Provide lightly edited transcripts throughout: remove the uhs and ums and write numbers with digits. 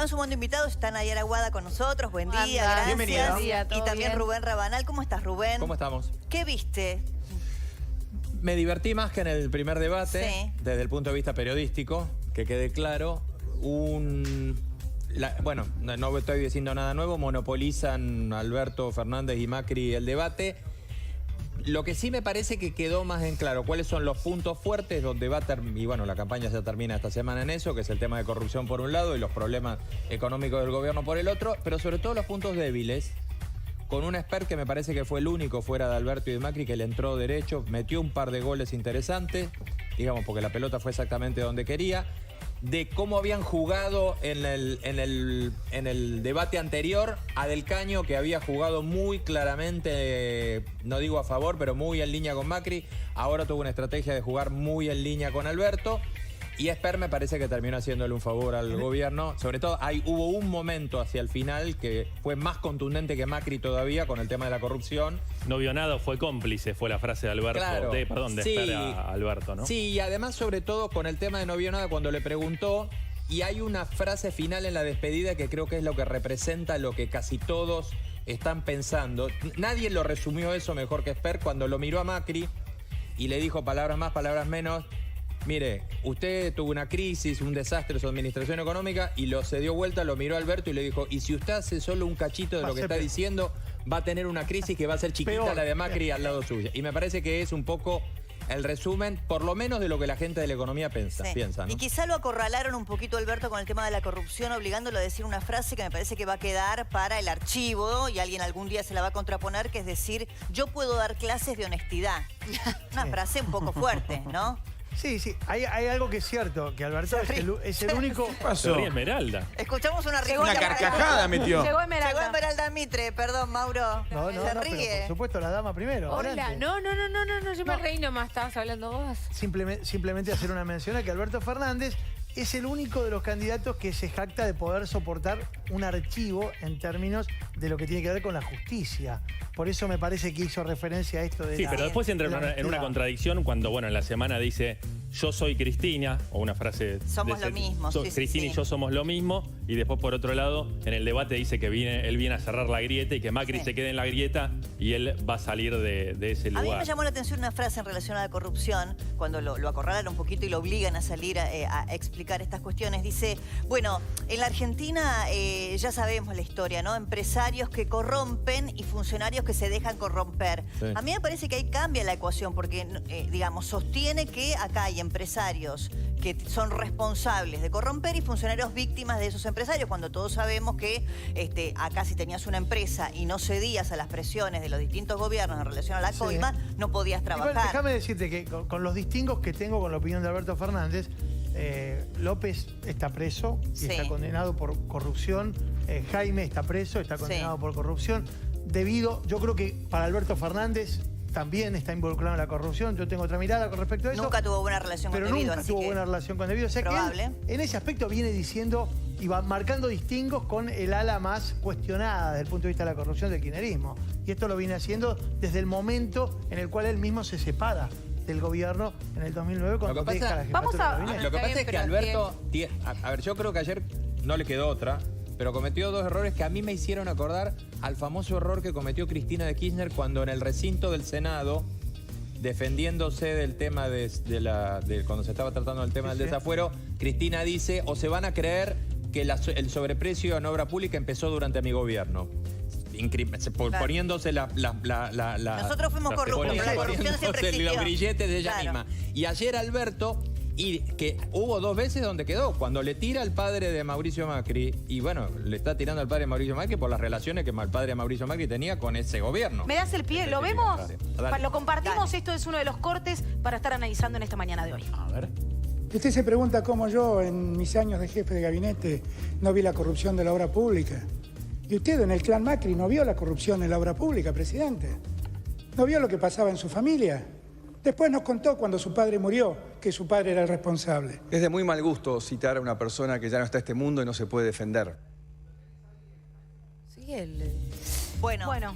Van sumando invitados, está Nayara Aguada con nosotros, buen día, gracias. Bienvenida. Buen día, y también bien. Rubén Rabanal, ¿cómo estás, Rubén? ¿Cómo estamos? ¿Qué viste? Me divertí más que en el primer debate, Sí. desde el punto de vista periodístico, que quede claro, bueno, no estoy diciendo nada nuevo, monopolizan Alberto Fernández y Macri el debate. Lo que sí me parece que quedó más en claro cuáles son los puntos fuertes donde va a y bueno, la campaña se termina esta semana en eso, que es el tema de corrupción por un lado y los problemas económicos del gobierno por el otro, pero sobre todo los puntos débiles, con un expert que me parece que fue el único fuera de Alberto y de Macri que le entró derecho, metió un par de goles interesantes, digamos, porque la pelota fue exactamente donde quería, de cómo habían jugado en el debate anterior a Del Caño, que había jugado muy claramente, no digo a favor, pero muy en línea con Macri. Ahora tuvo una estrategia de jugar muy en línea con Alberto. Y Esper me parece que terminó haciéndole un favor al gobierno. Sobre todo, hubo un momento hacia el final que fue más contundente que Macri todavía con el tema de la corrupción. No vio nada, fue cómplice, fue la frase de Alberto, Claro, de sí, Esper a Alberto, ¿no? Sí, y además, sobre todo, con el tema de no vio nada, cuando le preguntó, y hay una frase final en la despedida que creo que es lo que representa lo que casi todos están pensando. Nadie lo resumió eso mejor que Esper cuando lo miró a Macri y le dijo palabras más, palabras menos. Mire, usted tuvo una crisis, un desastre en su administración económica y se dio vuelta, lo miró a Alberto y le dijo, y si usted hace solo un cachito de lo que está diciendo, va a tener una crisis que va a ser chiquita la de Macri al lado suya. Y me parece que es un poco el resumen, por lo menos de lo que la gente de la economía piensa, ¿no? Y quizá lo acorralaron un poquito, Alberto, con el tema de la corrupción, obligándolo a decir una frase que me parece que va a quedar para el archivo y alguien algún día se la va a contraponer, que es decir, yo puedo dar clases de honestidad. Una frase un poco fuerte, ¿no? Sí, sí, hay algo que es cierto, que Alberto es el único... Se ríe Esmeralda. Escuchamos una risa. Una carcajada metió. Llegó Esmeralda. Llegó Esmeralda Mitre, perdón, Mauro. No, Se ríe. pero por supuesto, la dama primero. Hola, adelante. no, yo me reí nomás, estabas hablando vos. Simplemente hacer una mención a que Alberto Fernández es el único de los candidatos que se jacta de poder soportar un archivo en términos de lo que tiene que ver con la justicia. Por eso me parece que hizo referencia a esto de Sí, pero después entra en una contradicción cuando, bueno, en la semana dice yo soy Cristina, o una frase... Somos lo mismo. Cristina y yo somos lo mismo, y después por otro lado, en el debate dice que él viene a cerrar la grieta y que Macri se quede en la grieta y él va a salir de ese lugar. A mí me llamó la atención una frase en relación a la corrupción, cuando lo acorralan un poquito y lo obligan a salir a explicar estas cuestiones. Dice, bueno, en la Argentina ya sabemos la historia, ¿no? Empresarios que corrompen y funcionarios que se dejan corromper. Sí. A mí me parece que ahí cambia la ecuación porque, digamos, sostiene que acá hay empresarios que son responsables de corromper y funcionarios víctimas de esos empresarios, cuando todos sabemos que acá si tenías una empresa y no cedías a las presiones de los distintos gobiernos en relación a la coima, no podías trabajar. Igual, déjame decirte que con los distingos que tengo con la opinión de Alberto Fernández, López está preso y está condenado por corrupción. Jaime está preso, está condenado por corrupción. Yo creo que para Alberto Fernández también está involucrado en la corrupción. Yo tengo otra mirada con respecto a eso. Nunca tuvo buena relación con Debido. Pero nunca tuvo buena relación con Debido. O sea que él, en ese aspecto viene diciendo y va marcando distingos con el ala más cuestionada desde el punto de vista de la corrupción del kirchnerismo. Y esto lo viene haciendo desde el momento en el cual él mismo se separa del gobierno en el 2009 cuando deja la jefatura de gabinete. Lo que pasa es que Alberto... A ver, yo creo que ayer no le quedó otra, pero cometió dos errores que a mí me hicieron acordar al famoso error que cometió Cristina de Kirchner cuando en el recinto del Senado, defendiéndose del tema cuando se estaba tratando del tema del desafuero, Cristina dice, o se van a creer que el sobreprecio en obra pública empezó durante mi gobierno. Poniéndose Nosotros fuimos corruptos, pero la corrupción siempre existió. Los grilletes de ella misma. Y ayer Alberto... Y que hubo dos veces donde quedó, cuando le tira al padre de Mauricio Macri, y bueno, le está tirando al padre de Mauricio Macri por las relaciones que el padre de Mauricio Macri tenía con ese gobierno. ¿Me das el pie? ¿Lo vemos? Dale. Lo compartimos, esto es uno de los cortes para estar analizando en esta mañana de hoy. A ver. Usted se pregunta cómo yo, en mis años de jefe de gabinete, no vi la corrupción de la obra pública. Y usted, en el clan Macri, no vio la corrupción en la obra pública, presidente. No vio lo que pasaba en su familia. Después nos contó cuando su padre murió que su padre era el responsable. Es de muy mal gusto citar a una persona que ya no está en este mundo y no se puede defender. Sí, Bueno,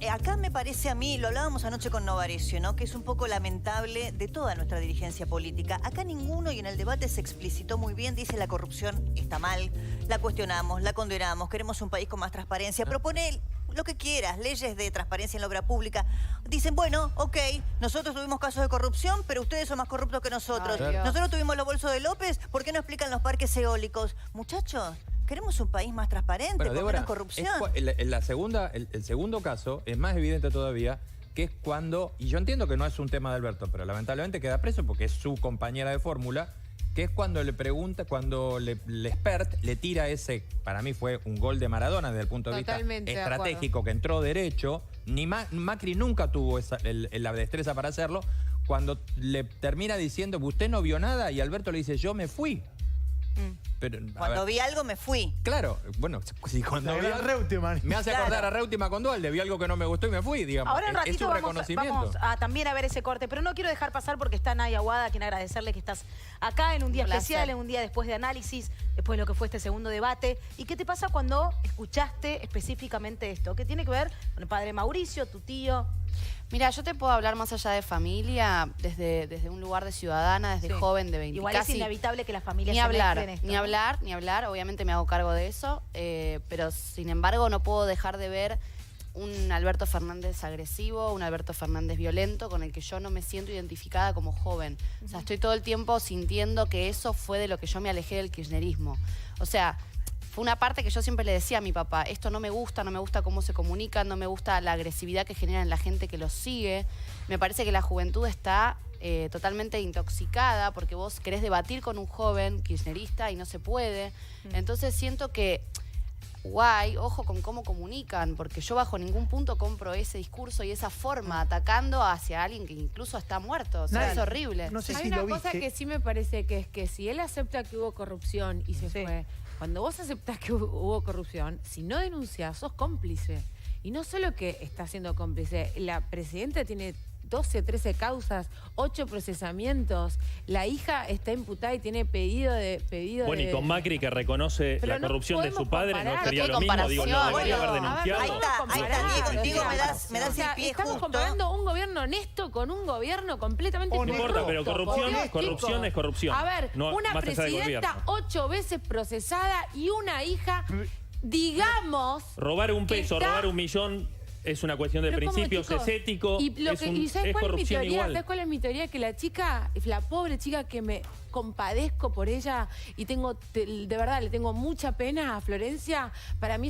acá me parece a mí, lo hablábamos anoche con Novarecio, ¿no? Que es un poco lamentable de toda nuestra dirigencia política. Acá ninguno, y en el debate se explicitó muy bien, dice la corrupción está mal, la cuestionamos, la condenamos, queremos un país con más transparencia. Propone lo que quieras, leyes de transparencia en la obra pública. Dicen, bueno, ok, nosotros tuvimos casos de corrupción, pero ustedes son más corruptos que nosotros. Ay, Dios. Nosotros tuvimos los bolsos de López, ¿por qué no explican los parques eólicos? Muchachos, queremos un país más transparente, Bueno, con Débora, menos corrupción. el segundo caso es más evidente todavía, que es cuando, y yo entiendo que no es un tema de Alberto, pero lamentablemente queda preso porque es su compañera de fórmula, que es cuando le pregunta, cuando el expert le tira ese, para mí fue un gol de Maradona desde el punto de vista Totalmente de estratégico, que entró derecho, ni Macri nunca tuvo la destreza para hacerlo, cuando le termina diciendo, usted no vio nada, y Alberto le dice, yo me fui. Pero, a Cuando ver, vi algo me fui. claro, bueno, si cuando La vi gran Reutemann. me hace acordar a Reutemann con Dualde, vi algo que no me gustó y me fui, digamos. Ahora un Es ratito un vamos reconocimiento. a también a ver ese corte, pero no quiero dejar pasar porque está Nadia Aguada, a quien agradecerle que estás acá en un día especial, en un día después de análisis, después de lo que fue este segundo debate. ¿Y qué te pasa cuando escuchaste específicamente esto? ¿Qué tiene que ver con el padre Mauricio, tu tío? Mira, yo te puedo hablar más allá de familia, desde un lugar de ciudadana, desde joven, de 20. Igual casi, es inevitable que las familias ni se hablar, mezclen esto, ni ¿no? hablar, ni hablar. Obviamente me hago cargo de eso, pero sin embargo no puedo dejar de ver un Alberto Fernández agresivo, un Alberto Fernández violento, con el que yo no me siento identificada como joven. O sea, estoy todo el tiempo sintiendo que eso fue de lo que yo me alejé del kirchnerismo. O sea, fue una parte que yo siempre le decía a mi papá, esto no me gusta cómo se comunican, no me gusta la agresividad que generan la gente que los sigue. Me parece que la juventud está totalmente intoxicada porque vos querés debatir con un joven kirchnerista y no se puede. Entonces siento que, guay, ojo con cómo comunican, porque yo bajo ningún punto compro ese discurso y esa forma, atacando hacia alguien que incluso está muerto. O sea, Nadie- es horrible. No sé Hay si una lo cosa viste. que sí me parece que es que si él acepta que hubo corrupción y se fue, cuando vos aceptás que hubo corrupción, si no denuncias, sos cómplice. Y no solo que está siendo cómplice, la presidenta tiene 12, 13 causas, 8 procesamientos. La hija está imputada y tiene pedido de... Bueno, y con Macri que reconoce Pero la no corrupción de podemos su padre, comparar. ¿no sería No lo hay mismo? Digo, ¿no comparación, debería haber boludo. denunciado? Ahí está, Diego, me das O sea, el pie estamos justo. comparando un gobierno honesto con un gobierno completamente No importa, pero corrupto. corrupción, Por Dios, corrupción chicos. es corrupción. A ver, No, una más allá del presidenta gobierno. 8 veces procesada y una hija, digamos... Robar un que peso, está- robar 1 millón es una cuestión de Pero ¿cómo, principios, chicos? es ético, Y, lo es, que, un- ¿y ¿sabes es cuál es mi corrupción teoría? igual. ¿Sabes cuál es mi teoría? Que la chica, la pobre chica que me compadezco por ella y de verdad le tengo mucha pena a Florencia, para mí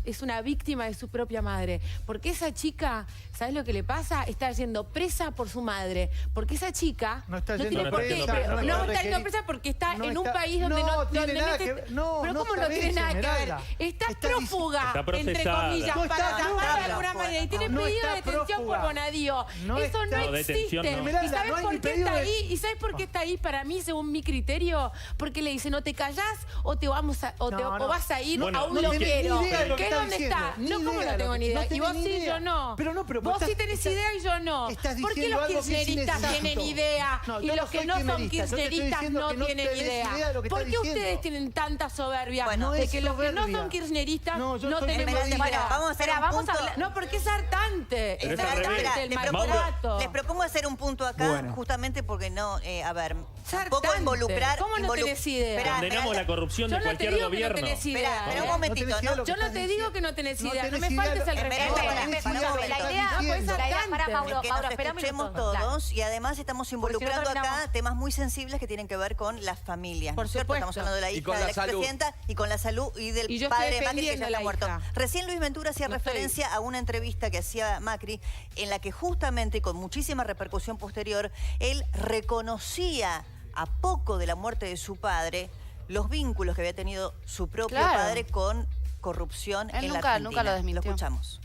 es una víctima de su propia madre. Porque esa chica, ¿sabes lo que le pasa? Está yendo presa por su madre. Porque esa chica No está tiene yendo por qué- presa, no no está está yendo presa porque está no en un está- país donde no no tiene donde nada mete- que ver. No, pero no ¿cómo no está tiene eso, nada que ver? Esmeralda. Está Está prófuga, Está entre procesada. comillas, No está para llamarlo de prófuga. alguna manera. Y tiene No pedido está de detención prófuga. por Bonadío. No Eso está- no No, detención existe. no. Esmeralda, ¿Y sabes no hay por ni qué pedido está de- ahí? ¿Y sabes por qué está ahí para mí, según mi criterio? Porque le dice, no te callás o te vamos a, o, te- No, no. o vas a ir Bueno, a un no tiene loquero. ni idea de lo que ¿Qué está dónde diciendo. está? Ni No, ¿cómo idea no tengo de ni lo que- idea? no Y tiene vos ni sí, idea. yo no. Pero no, pero vos vos sí estás- tenés estás- idea y yo no. estás ¿Por qué diciendo los algo que es kirchneristas inexacto. tienen idea No, y yo los no que soy no son kirchnerista, yo te estoy kirchneristas diciendo no que no tienen tenés idea? idea de lo que ¿Por estás qué diciendo? ustedes tienen tanta soberbia Bueno, de es que los que no soberbia. son kirchneristas No, yo no soy tenemos Esmeralda, idea? espera, vamos a hacer un vamos punto. a hablar. No, porque es hartante. Pero Es es al revés. hartante el Les maltrato. les propongo hacer un punto acá, Bueno. justamente porque no, a ver, Es un poco hartante. involucrar. ¿Cómo no tenés idea? Esperá, Condenamos Esmeralda. la corrupción Yo de no te cualquier digo que no gobierno. tenés idea. Espera, un momentito, tenés idea ¿no? lo que Yo no estás te digo diciendo. que no tenés No idea. No tenés me idea faltes lo- el Espera, respeto. espera, tenés espera, idea de lo la que estás idea- No, pues es diciendo. La idea, pará, hartante. Mauro, Es que nos espera un escuchemos minuto. todos y además estamos involucrando acá terminamos. temas muy sensibles que tienen que ver con las familias. Por ¿no es cierto? supuesto. Estamos hablando de la Y hija con de la la salud. expresidenta y con la salud y del Y yo padre estoy de Macri que ya defendiendo está la muerto. hija. Recién Luis Ventura hacía No estoy- referencia a una entrevista que hacía Macri en la que justamente y con muchísima repercusión posterior, él reconocía a poco de la muerte de su padre los vínculos que había tenido su propio Claro. padre con corrupción Él en la nunca Argentina. lo desmintió. escuchamos.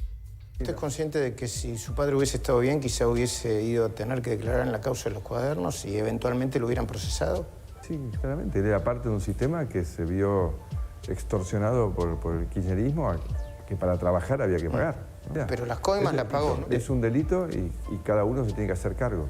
¿Usted es consciente de que si su padre hubiese estado bien, quizá hubiese ido a tener que declarar en la causa de los cuadernos y eventualmente lo hubieran procesado? Sí, claramente. Él era parte de un sistema que se vio extorsionado por el kirchnerismo, que para trabajar había que pagar. Ya. Pero las coimas la pagó, ¿no? Es un delito y cada uno se tiene que hacer cargo.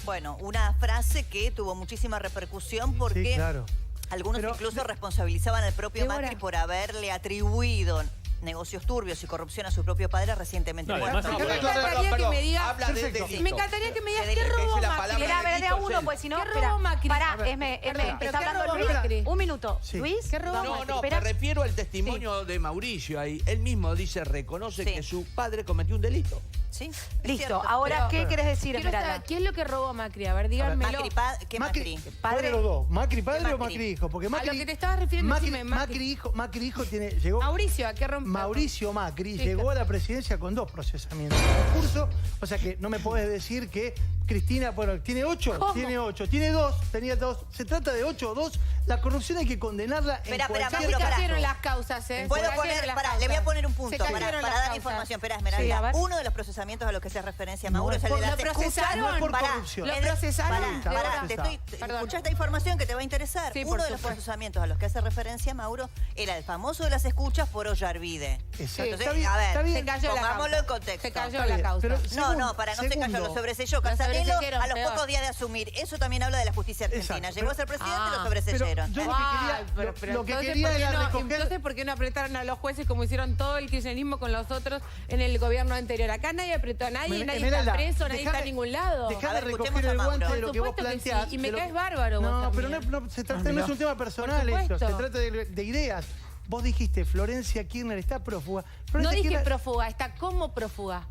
Bueno, una frase que tuvo muchísima repercusión porque Sí, claro. algunos Pero- incluso responsabilizaban al propio Débora. Macri por haberle atribuido negocios turbios y corrupción a su propio padre recientemente. No, muerto. además, Me encantaría que me digas, habla de delito. me encantaría que me digas De qué delito. robó Que dice la Macri. palabra Espera, a ver, de a delito uno, es él. pues si no. ¿Qué Espera, robó Macri? pará, A ver, Esme, perdón, pero está ¿qué hablando robó Luis. Macri? Un minuto. Sí. Luis, ¿Qué robó No, Macri? no, espera. me refiero al testimonio de Mauricio ahí. Él mismo dice, reconoce que su padre cometió un delito. Sí, es Listo. cierto. Ahora, Pero- ¿qué querés decir, Quiero Esmeralda? saber, ¿qué es lo que robó Macri? A ver, díganmelo. ¿Qué Macri? ¿Padre de los dos? ¿Macri padre ¿Qué o Macri? Macri hijo? Porque Macri, A lo que te estabas refiriendo, decime, Macri. Macri hijo llegó. Mauricio, ¿a qué rompió? Mauricio Macri Sí, llegó a claro. la presidencia con 2 procesamientos en curso, o sea que no me podés decir que Cristina, bueno, tiene 8, ¿Cómo? tiene 8, tiene 2, tenía 2, se trata de 8 o 2, la corrupción hay que condenarla Espera, en espera, cualquier Se Mauro, pará. cayeron las causas, ¿eh? Puedo Se cayeron poner, las pará, causas. le voy a poner un punto Se para cayeron las dar causas. información. Espera, Sí, a Esmeralda. ver. Uno de los procesamientos a los que hace referencia Mauro No, es el es de por- las ¿Lo escuchas. procesaron? No es por Pará, corrupción. ¿Lo es de- procesaron? Pará, De pará, verdad. escuchá esta información que te va a interesar. Sí, por Uno de los supuesto. procesamientos a los que hace referencia Mauro era el famoso de las escuchas por Ollarvide. Exacto. Entonces, Está bien, a ver, está bien. Se cayó la pongámoslo causa. en contexto. Se cayó Está la bien, causa. pero No, segundo- para, no se cayó, segundo- lo sobreselló. Lo Casanelo sobreseyeron, a los peor. pocos días de asumir. Eso también habla de la justicia argentina. Exacto, Llegó a pero- ser presidente y lo Ah, sobreseyeron. pero yo- Ay, pero lo que entonces, quería ¿por qué era no- recoger- Entonces, ¿por qué no apretaron a los jueces como hicieron todo el kirchnerismo con los otros en el gobierno anterior? Acá nadie apretó a nadie, nadie está Esmeralda, preso, nadie dejá está de- en ningún lado. Dejá A de ver, recoger escuchemos a el Mauro. guante de Por lo que vos supuesto que sí, planteás. y me de lo caes que- bárbaro vos No, pero también. no se trata, no es un tema personal Por esto, se supuesto. trata de ideas. Vos dijiste, Florencia Kirchner está prófuga. No Florencia dije Kirchner- prófuga, está como prófuga.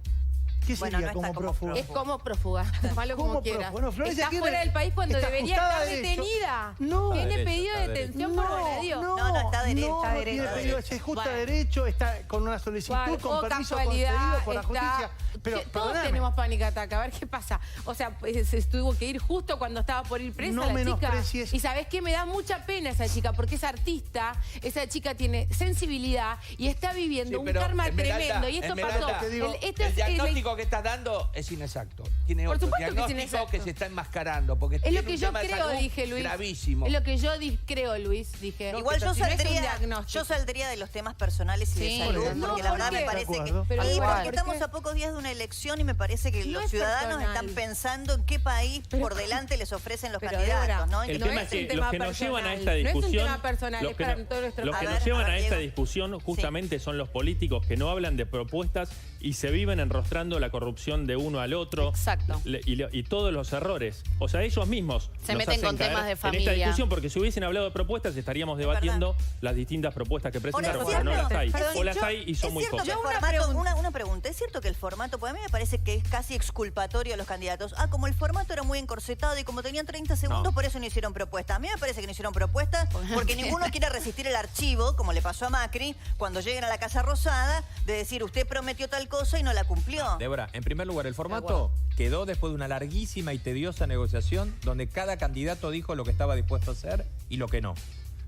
¿Qué Bueno, sería no está como como prófuga? Es como prófuga. Malo ¿Cómo como quieras. prófuga? No, Florencia Está Kirchner fuera del país cuando está debería ajustada estar a derecho. detenida. No. Tiene Está pedido de derecho, detención por Bonadio. No, está derecho, No, está no derecho, tiene está pedido, derecho. se ajusta Bueno. derecho, está con una solicitud, Bueno, con permiso casualidad, concedido por la está- justicia. Pero, Todos perdóname, tenemos panic attack, a ver qué pasa. O sea, pues, se tuvo que ir justo cuando estaba por ir presa No la chica. menosprecies. Y ¿sabés qué? Me da mucha pena esa chica, porque es artista, esa chica tiene sensibilidad y está viviendo Sí, un pero, karma Esmeralda, tremendo. Y esto Esmeralda, pasó. te digo, Este el es- diagnóstico que estás dando es inexacto. Tiene Por otro supuesto que es diagnóstico inexacto. que se está enmascarando. Porque Es tiene lo que un yo tema de creo, salud dije Luis. gravísimo. Es lo que yo creo, Luis, dije. Igual yo Si no es un saldría, diagnóstico. yo saldría de los temas personales y Sí. de salud, No, porque la verdad ¿por me qué? parece De que... acuerdo. Pero Y igual, porque estamos ¿por qué? a pocos días de una elección y me parece que No los es ciudadanos personal. están pensando en qué país Pero- por delante les ofrecen los Pero, candidatos, Débora, ¿no? El En tema qué- es un que tema los que nos llevan a personal. esta No es un discusión, tema personal, los es que, para no- todo nuestro los que país. nos llevan A ver, a esta Diego. discusión justamente son los políticos que no hablan de propuestas y se viven enrostrando la corrupción de uno al otro. Exacto. Y todos los errores. O sea, ellos mismos Se nos meten hacen con caer temas de en familia. esta discusión, porque si hubiesen hablado de propuestas estaríamos debatiendo las distintas propuestas que Por presentaron, ejemplo, pero no las hay. perdón, O las yo- hay y son muy Es cierto pocas. que el formato, una pregunta, ¿es cierto que el formato, porque a mí me parece que es casi exculpatorio a los candidatos? Ah, como el formato era muy encorsetado y como tenían 30 segundos, No. por eso no hicieron propuesta. A mí me parece que no hicieron propuesta porque ninguno quiere resistir el archivo, como le pasó a Macri, cuando lleguen a la Casa Rosada, de decir, usted prometió tal cosa y no la cumplió. Débora, en primer lugar, el formato quedó después de una larguísima y tediosa negociación donde cada candidato dijo lo que estaba dispuesto a hacer y lo que no.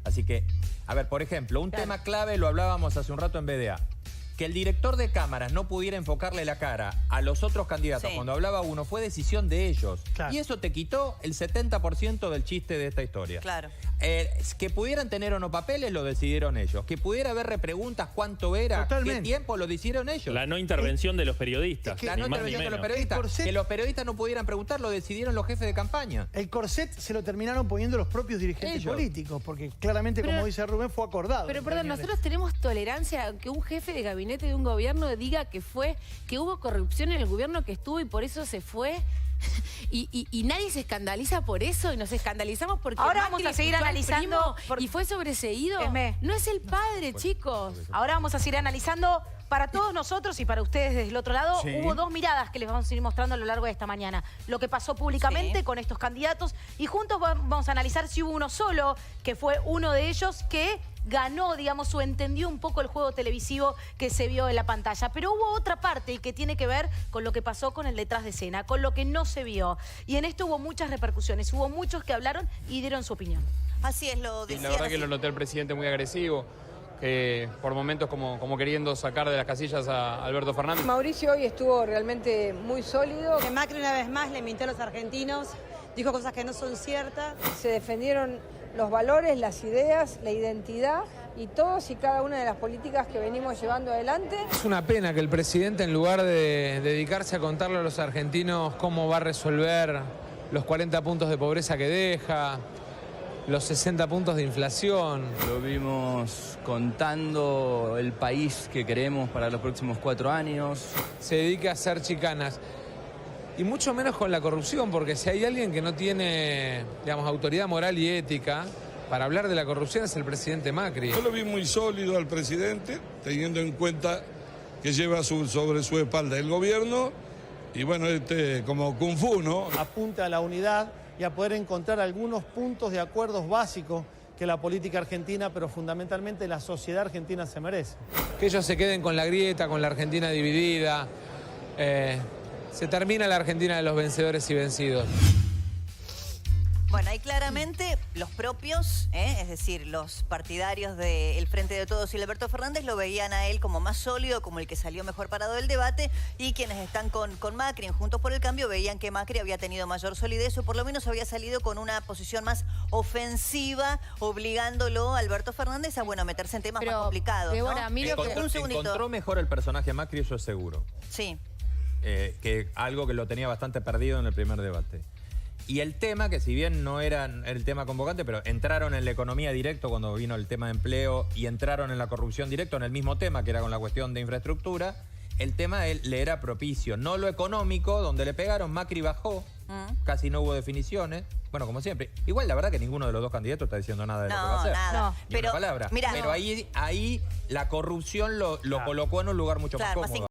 Así que, a ver, por ejemplo, un tema clave, lo hablábamos hace un rato en BDA. Que el director de cámaras no pudiera enfocarle la cara a los otros candidatos Sí. cuando hablaba uno fue decisión de ellos. Claro. Y eso te quitó el 70% del chiste de esta historia. Claro. Que pudieran tener o no papeles lo decidieron ellos. Que pudiera haber repreguntas cuánto era, Totalmente. qué tiempo lo decidieron ellos. La no intervención de los periodistas. Es que La ni no más ni intervención de los menos. periodistas. El corset- Que los periodistas no pudieran preguntar lo decidieron los jefes de campaña. El corset se lo terminaron poniendo los propios dirigentes Ellos. políticos, porque claramente, Pero- como dice Rubén, fue acordado. Pero entre perdón, quienes- nosotros tenemos tolerancia a que un jefe de gabinete de un gobierno diga que hubo corrupción en el gobierno que estuvo y por eso se fue. Y nadie se escandaliza por eso y nos escandalizamos porque Ahora Macri vamos a seguir escuchó al analizando primo por- y fue sobreseído. Esme. No es el padre, chicos. Ahora vamos a seguir analizando para todos nosotros y para ustedes desde el otro lado. Sí. Hubo dos miradas que les vamos a ir mostrando a lo largo de esta mañana. Lo que pasó públicamente Sí. con estos candidatos y juntos vamos a analizar si hubo uno solo, que fue uno de ellos que ganó, digamos, o entendió un poco el juego televisivo que se vio en la pantalla. Pero hubo otra parte y que tiene que ver con lo que pasó con el detrás de escena, con lo que no se vio. Y en esto hubo muchas repercusiones. Hubo muchos que hablaron y dieron su opinión. Así es, lo Y decía. la verdad que lo noté al presidente muy agresivo, por momentos como queriendo sacar de las casillas a Alberto Fernández. Mauricio hoy estuvo realmente muy sólido. Que Macri una vez más le mintió a los argentinos, dijo cosas que no son ciertas. Se defendieron los valores, las ideas, la identidad y todos y cada una de las políticas que venimos llevando adelante. Es una pena que el presidente, en lugar de dedicarse a contarle a los argentinos cómo va a resolver los 40 puntos de pobreza que deja, los 60 puntos de inflación. Lo vimos contando el país que queremos para los próximos 4 años. Se dedica a hacer chicanas. Y mucho menos con la corrupción, porque si hay alguien que no tiene, digamos, autoridad moral y ética para hablar de la corrupción es el presidente Macri. Yo lo vi muy sólido al presidente, teniendo en cuenta que lleva sobre su espalda el gobierno. Y bueno, como Kung Fu, ¿no? Apunta a la unidad y a poder encontrar algunos puntos de acuerdos básicos que la política argentina, pero fundamentalmente la sociedad argentina se merece. Que ellos se queden con la grieta, con la Argentina dividida. Se termina la Argentina de los vencedores y vencidos. Bueno, ahí claramente los propios, es decir, los partidarios del Frente de Todos y Alberto Fernández lo veían a él como más sólido, como el que salió mejor parado del debate, y quienes están con Macri en Juntos por el Cambio veían que Macri había tenido mayor solidez o por lo menos había salido con una posición más ofensiva, obligándolo a Alberto Fernández a, bueno, meterse en temas más complicados, ¿no? A mí encontró mejor el personaje Macri, eso es seguro. Sí. Que algo que lo tenía bastante perdido en el primer debate. Y el tema, que si bien no era el tema convocante, pero entraron en la economía directo cuando vino el tema de empleo y entraron en la corrupción directo en el mismo tema, que era con la cuestión de infraestructura, el tema le era propicio. No lo económico, donde le pegaron, Macri bajó, casi no hubo definiciones. Bueno, como siempre. Igual la verdad que ninguno de los dos candidatos está diciendo nada de lo que va a hacer. Nada. Ni una palabra. Mirá, pero ahí la corrupción lo colocó en un lugar mucho más cómodo.